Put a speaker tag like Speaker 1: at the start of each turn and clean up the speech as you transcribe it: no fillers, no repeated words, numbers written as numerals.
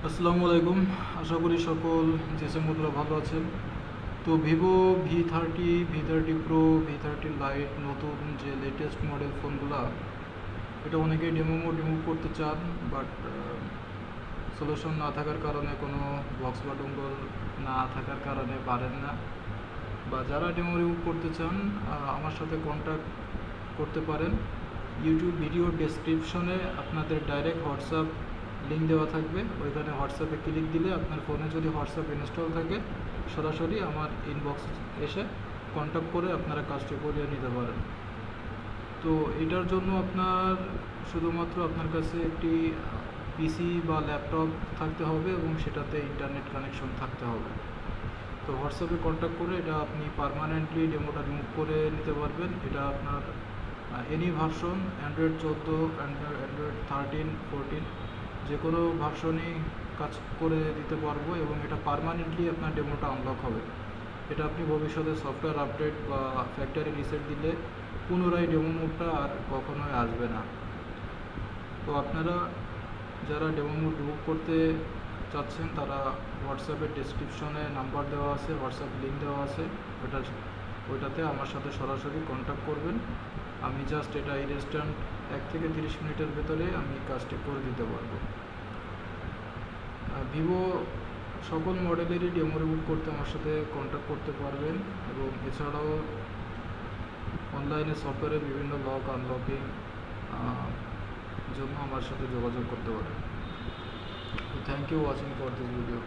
Speaker 1: আসসালামু আলাইকুম। আশা করি সকল জিএসএম বন্ধুরা ভালো আছেন। তো ভিভো ভি30 প্রো, ভি30 লাইট নতুন যে লেটেস্ট মডেল ফোনগুলো, এটা অনেকেই ডেমো মোড রিমুভ করতে চান, বাট সলিউশন না থাকার কারণে, কোনো বক্স বা ডোঙ্গল না থাকার কারণে পারেন না। বা যারা ডেমো রিমুভ করতে চান, আমার সাথে কন্ট্যাক্ট করতে পারেন। ইউটিউব ভিডিও ডেসক্রিপশনে আপনাদের ডাইরেক্ট হোয়াটসঅ্যাপ লিঙ্ক দেওয়া থাকবে। ওইখানে হোয়াটসঅ্যাপে ক্লিক দিলে আপনার ফোনে যদি হোয়াটসঅ্যাপ ইনস্টল থাকে, সরাসরি আমার ইনবক্স এসে কন্ট্যাক্ট করে আপনারা কাজটি করিয়ে নিতে পারেন। তো এটার জন্য আপনার শুধুমাত্র আপনার কাছে একটি পিসি বা ল্যাপটপ থাকতে হবে এবং সেটাতে ইন্টারনেট কানেকশন থাকতে হবে। তো হোয়াটসঅ্যাপে কন্ট্যাক্ট করে এটা আপনি পার্মানেন্টলি ডেমোটা রিমুভ করে নিতে পারবেন। এটা আপনার এনি ভার্সন, অ্যান্ড্রয়েড 14, অ্যান্ড্রয়েড 13, 14, যে কোনো ভার্সনই কাজ করে দিতে পারবো এবং এটা পার্মানেন্টলি আপনার ডেমোটা আনলক হবে। এটা আপনি ভবিষ্যতে সফটওয়্যার আপডেট বা ফ্যাক্টরি রিসেট দিলে পুনরায় ডেমো মোডটা আর কখনোই আসবে না। তো আপনারা যারা ডেমো মোড রিমুভ করতে চাচ্ছেন, তারা হোয়াটসঅ্যাপের ডেসক্রিপশনে নাম্বার দেওয়া আছে, হোয়াটসঅ্যাপ লিঙ্ক দেওয়া আছে, ওইটাতে আমার সাথে সরাসরি কন্ট্যাক্ট করবেন। আমি জাস্ট এটা ইনস্ট্যান্ট 1 থেকে 30 মিনিটের ভেতরে আমি কাজটি করে দিতে পারবো। ভিভো সকল মডেলেরই ডেমো রিমুভ করতে আমার সাথে কন্ট্যাক্ট করতে পারবেন এবং এছাড়াও অনলাইনে সফটওয়্যারের বিভিন্ন লক আনলকিং জন্য আমার সাথে যোগাযোগ করতে পারেন। Thank you watching for this video.